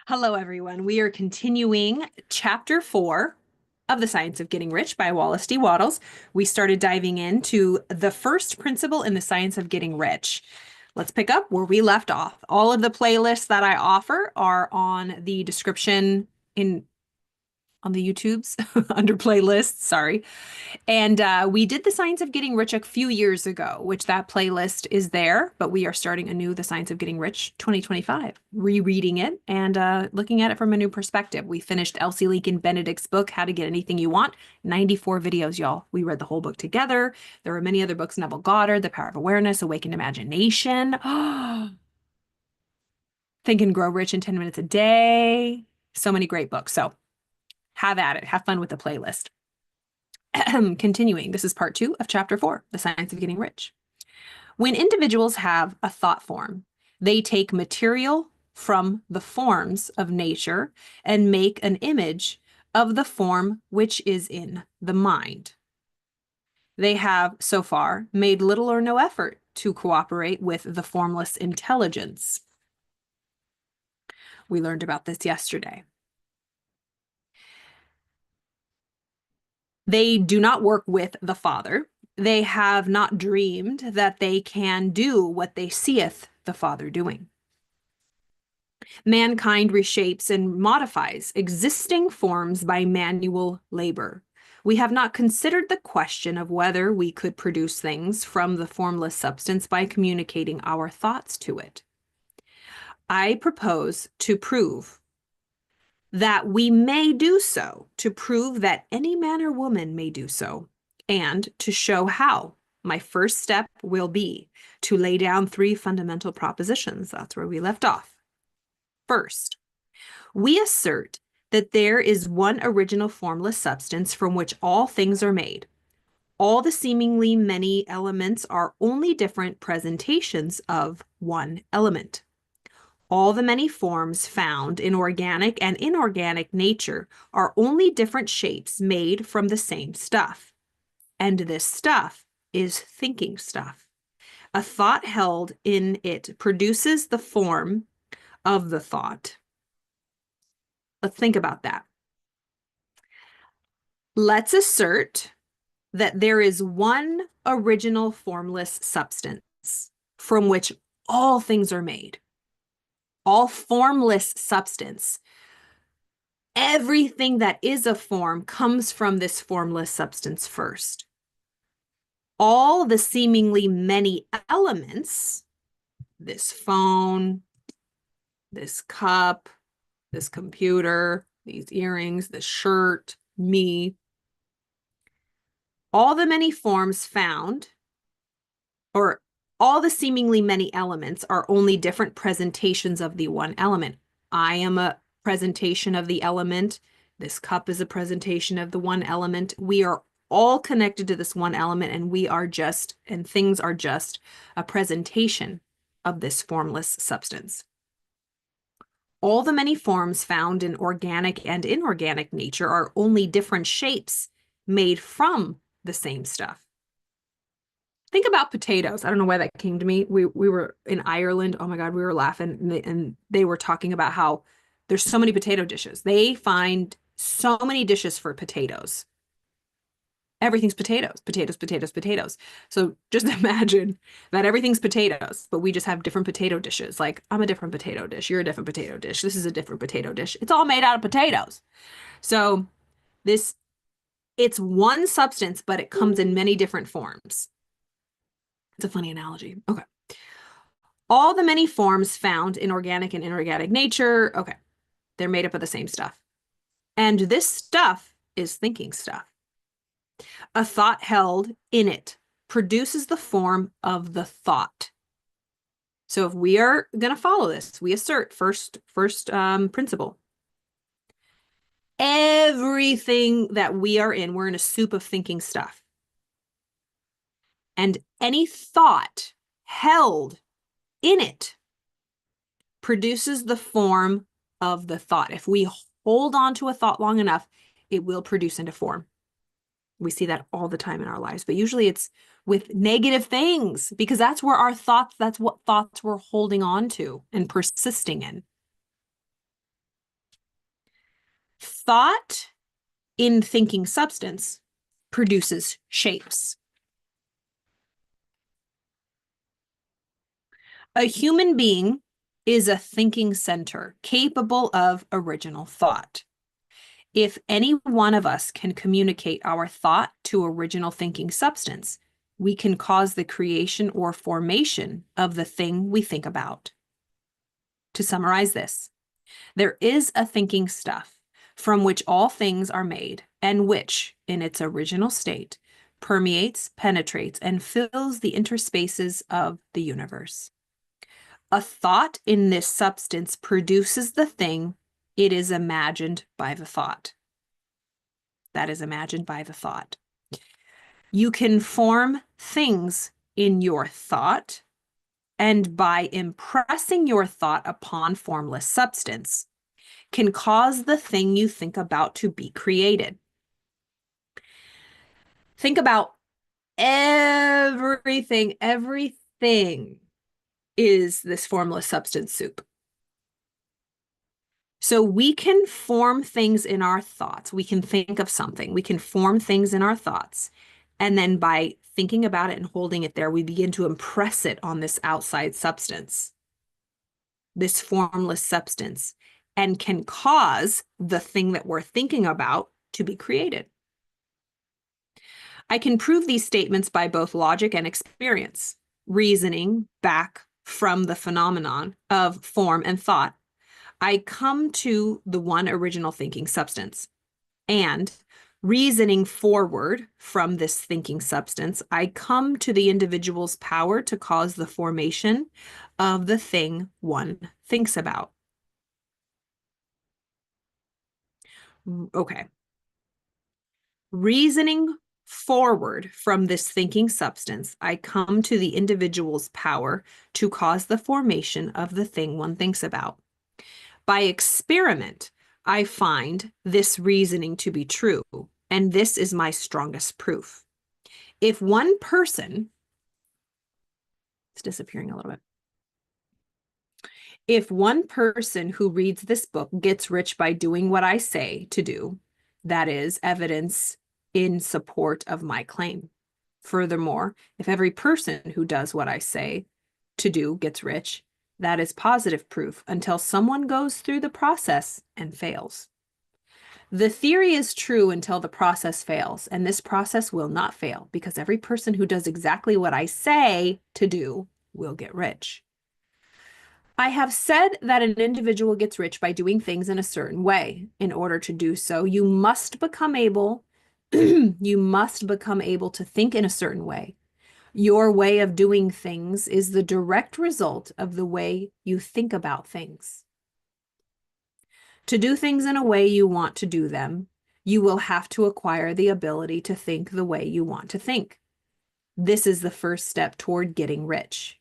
Hello, everyone. We are continuing chapter 4 of The Science of Getting Rich by Wallace D. Wattles. We started diving into the first principle in the science of getting rich. Let's pick up where we left off. All of the playlists that I offer are on the description on the YouTubes under playlists, sorry. And we did The Science of Getting Rich a few years ago, which that playlist is there, but we are starting anew The Science of Getting Rich 2025, rereading it and looking at it from a new perspective. We finished Elsie Lincoln Benedict's book, How to Get Anything You Want, 94 videos, y'all. We read the whole book together. There are many other books, Neville Goddard, The Power of Awareness, Awakened Imagination, Think and Grow Rich in 10 Minutes a Day. So many great books. So have at it. Have fun with the playlist. Continuing, this is part 2 of chapter 4, The Science of Getting Rich. When individuals have a thought form, they take material from the forms of nature and make an image of the form which is in the mind. They have, so far, made little or no effort to cooperate with the formless intelligence. We learned about this yesterday. They do not work with the Father. They have not dreamed that they can do what they seeth the Father doing. Mankind reshapes and modifies existing forms by manual labor. We have not considered the question of whether we could produce things from the formless substance by communicating our thoughts to it. I propose to prove that we may do so, to prove that any man or woman may do so, and to show how. My first step will be to lay down 3 fundamental propositions. That's where we left off. First, we assert that there is one original formless substance from which all things are made. All the seemingly many elements are only different presentations of one element. All the many forms found in organic and inorganic nature are only different shapes made from the same stuff. And this stuff is thinking stuff. A thought held in it produces the form of the thought. Let's think about that. Let's assert that there is one original formless substance from which all things are made. All formless substance. Everything that is a form comes from this formless substance first. All the seemingly many elements, this phone, this cup, this computer, these earrings, this shirt, me, all the many forms found, or all the seemingly many elements are only different presentations of the one element. I am a presentation of the element. This cup is a presentation of the one element. We are all connected to this one element, and things are just a presentation of this formless substance. All the many forms found in organic and inorganic nature are only different shapes made from the same stuff. Think about potatoes. I don't know why that came to me. We were in Ireland. Oh my God, we were laughing. And they were talking about how there's so many potato dishes. They find so many dishes for potatoes. Everything's potatoes, potatoes, potatoes, potatoes. So just imagine that everything's potatoes, but we just have different potato dishes. Like, I'm a different potato dish. You're a different potato dish. This is a different potato dish. It's all made out of potatoes. So it's one substance, but it comes in many different forms. It's a funny analogy. Okay. All the many forms found in organic and inorganic nature, okay, they're made up of the same stuff. And this stuff is thinking stuff. A thought held in it produces the form of the thought. So if we are going to follow this, we assert first principle. Everything that we are in, we're in a soup of thinking stuff. And any thought held in it produces the form of the thought. If we hold on to a thought long enough, it will produce into form. We see that all the time in our lives, but usually it's with negative things, because that's what thoughts we're holding on to and persisting in. thought in thinking substance produces shapes. A human being is a thinking center capable of original thought. If any one of us can communicate our thought to original thinking substance, we can cause the creation or formation of the thing we think about. To summarize this, there is a thinking stuff from which all things are made, and which, in its original state, permeates, penetrates, and fills the interspaces of the universe. A thought in this substance produces the thing it is imagined by the thought. That is imagined by the thought. You can form things in your thought, and by impressing your thought upon formless substance, can cause the thing you think about to be created. Think about everything is this formless substance soup. So we can form things in our thoughts. We can think of something. We can form things in our thoughts. And then by thinking about it and holding it there, we begin to impress it on this outside substance, this formless substance, and can cause the thing that we're thinking about to be created. I can prove these statements by both logic and experience, reasoning back from the phenomenon of form and thought. I come to the one original thinking substance, and reasoning forward from this thinking substance, I come to the individual's power to cause the formation of the thing one thinks about. Okay. Reasoning forward from this thinking substance, I come to the individual's power to cause the formation of the thing one thinks about. By experiment, I find this reasoning to be true, and this is my strongest proof. If one person, it's disappearing a little bit. If one person who reads this book gets rich by doing what I say to do, that is evidence in support of my claim. Furthermore, if every person who does what I say to do gets rich, that is positive proof until someone goes through the process and fails. The theory is true until the process fails, and this process will not fail because every person who does exactly what I say to do will get rich. I have said that an individual gets rich by doing things in a certain way. In order to do so, you must become able to think in a certain way. Your way of doing things is the direct result of the way you think about things. To do things in a way you want to do them, you will have to acquire the ability to think the way you want to think. This is the first step toward getting rich.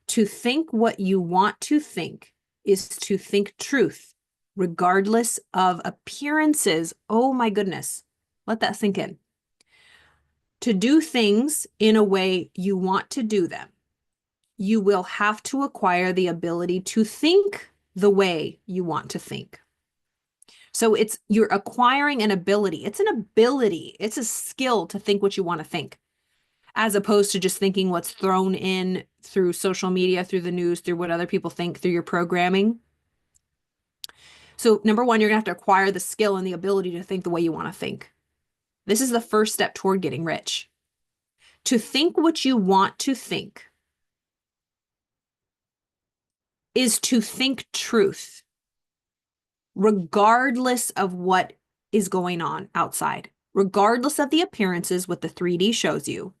To think what you want to think is to think truth, regardless of appearances. Oh my goodness, let that sink in. To do things in a way you want to do them, you will have to acquire the ability to think the way you want to think. So you're acquiring an ability. It's an ability. It's a skill to think what you want to think, as opposed to just thinking what's thrown in through social media, through the news, through what other people think, through your programming. So number one, you're going to have to acquire the skill and the ability to think the way you want to think. This is the first step toward getting rich. To think what you want to think is to think truth, regardless of what is going on outside, regardless of the appearances, what the 3D shows you.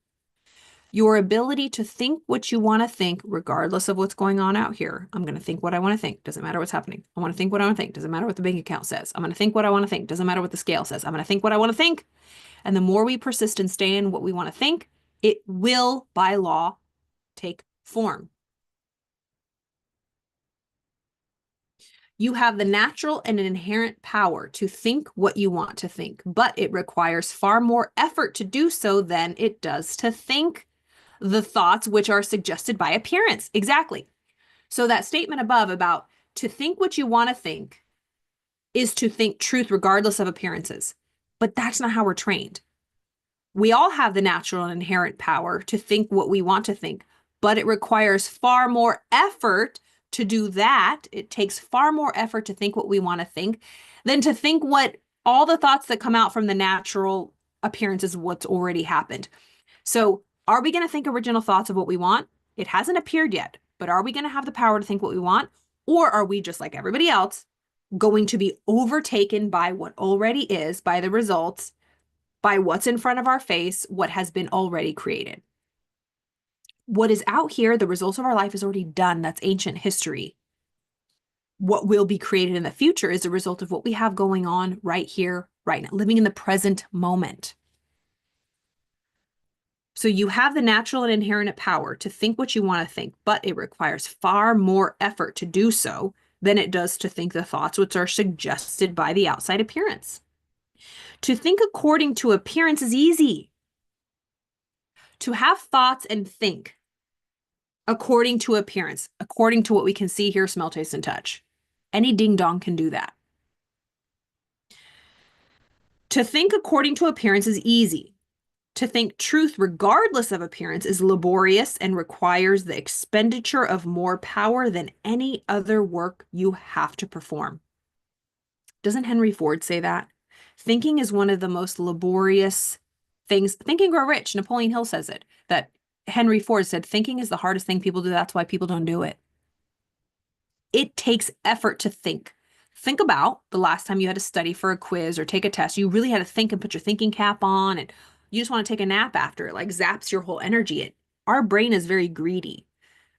Your ability to think what you want to think, regardless of what's going on out here. I'm going to think what I want to think. Doesn't matter what's happening. I want to think what I want to think. Doesn't matter what the bank account says. I'm going to think what I want to think. Doesn't matter what the scale says. I'm going to think what I want to think. And the more we persist and stay in what we want to think, it will, by law, take form. You have the natural and inherent power to think what you want to think, but it requires far more effort to do so than it does to think the thoughts which are suggested by appearance. Exactly. So that statement above about to think what you want to think is to think truth regardless of appearances. But that's not how we're trained. We all have the natural and inherent power to think what we want to think, but it requires far more effort to do that. It takes far more effort to think what we want to think than to think what all the thoughts that come out from the natural appearances of what's already happened. So, are we going to think original thoughts of what we want? It hasn't appeared yet, but are we going to have the power to think what we want? Or are we just like everybody else going to be overtaken by what already is, by the results, by what's in front of our face, what has been already created? What is out here, the results of our life is already done. That's ancient history. What will be created in the future is a result of what we have going on right here, right now, living in the present moment. So you have the natural and inherent power to think what you want to think, but it requires far more effort to do so than it does to think the thoughts which are suggested by the outside appearance. To think according to appearance is easy. To have thoughts and think according to appearance, according to what we can see, hear, smell, taste, and touch. Any ding dong can do that. To think according to appearance is easy. To think truth regardless of appearance is laborious and requires the expenditure of more power than any other work you have to perform. Doesn't Henry Ford say that? Thinking is one of the most laborious things. Think and Grow Rich. Napoleon Hill says it, that Henry Ford said, thinking is the hardest thing people do. That's why people don't do it. It takes effort to think. Think about the last time you had to study for a quiz or take a test. You really had to think and put your thinking cap on, and you just want to take a nap after. It like zaps your whole energy. Our brain is very greedy,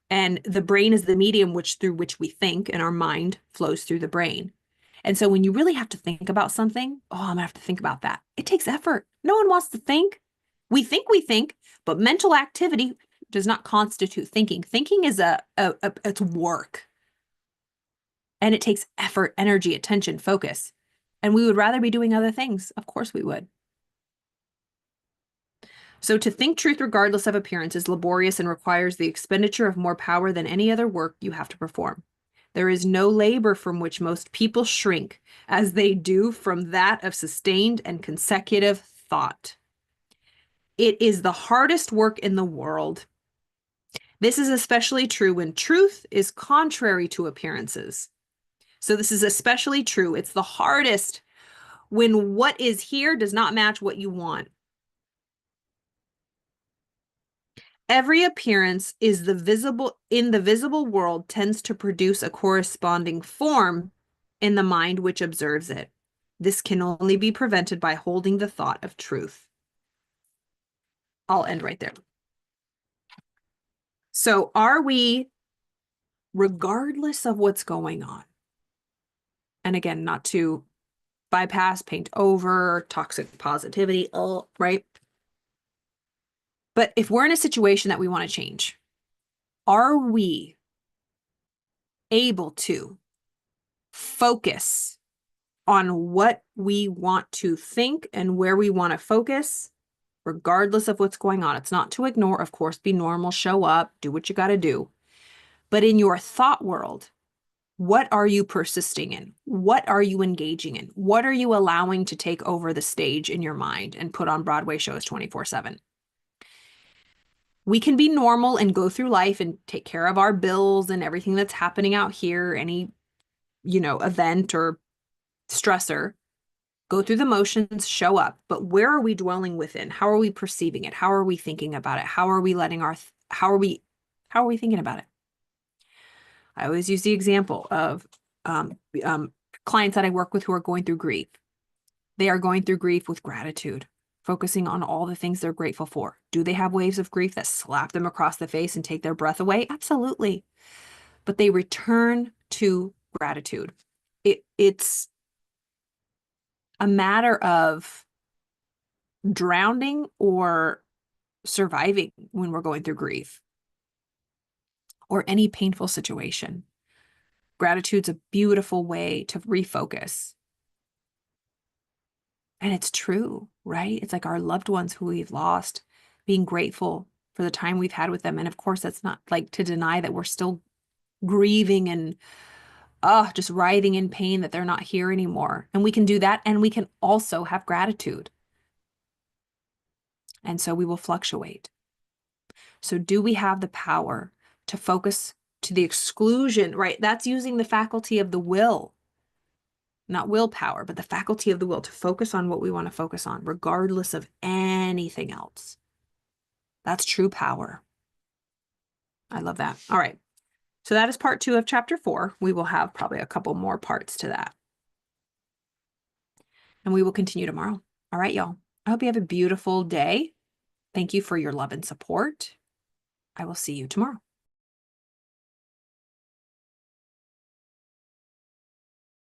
and the brain is the medium through which we think, and our mind flows through the brain. And so when you really have to think about something, oh, I'm gonna have to think about that. It takes effort. No one wants to think. We think, but mental activity does not constitute thinking. Thinking is it's work. And it takes effort, energy, attention, focus. And we would rather be doing other things. Of course we would. So to think truth regardless of appearance is laborious and requires the expenditure of more power than any other work you have to perform. There is no labor from which most people shrink as they do from that of sustained and consecutive thought. It is the hardest work in the world. This is especially true when truth is contrary to appearances. So this is especially true. It's the hardest when what is here does not match what you want. Every appearance is the visible world tends to produce a corresponding form in the mind which observes it. This can only be prevented by holding the thought of truth. I'll end right there. So are we, regardless of what's going on, and again, not to bypass, paint over, toxic positivity, right? But if we're in a situation that we want to change, are we able to focus on what we want to think and where we want to focus, regardless of what's going on? It's not to ignore, of course, be normal, show up, do what you got to do. But in your thought world, what are you persisting in? What are you engaging in? What are you allowing to take over the stage in your mind and put on Broadway shows 24/7? We can be normal and go through life and take care of our bills and everything that's happening out here, any, event or stressor, go through the motions, show up. But where are we dwelling within? How are we perceiving it? How are we thinking about it? How are we thinking about it? I always use the example of clients that I work with who are going through grief. They are going through grief with gratitude, focusing on all the things they're grateful for. Do they have waves of grief that slap them across the face and take their breath away? Absolutely. But they return to gratitude. It's a matter of drowning or surviving when we're going through grief or any painful situation. Gratitude's a beautiful way to refocus. And it's true, right? It's like our loved ones who we've lost, being grateful for the time we've had with them. And of course, that's not like to deny that we're still grieving and just writhing in pain that they're not here anymore. And we can do that. And we can also have gratitude. And so we will fluctuate. So do we have the power to focus to the exclusion, right? That's using the faculty of the will, not willpower, but the faculty of the will to focus on what we want to focus on, regardless of anything else. That's true power. I love that. All right. So that is part 2 of chapter 4. We will have probably a couple more parts to that. And we will continue tomorrow. All right, y'all. I hope you have a beautiful day. Thank you for your love and support. I will see you tomorrow.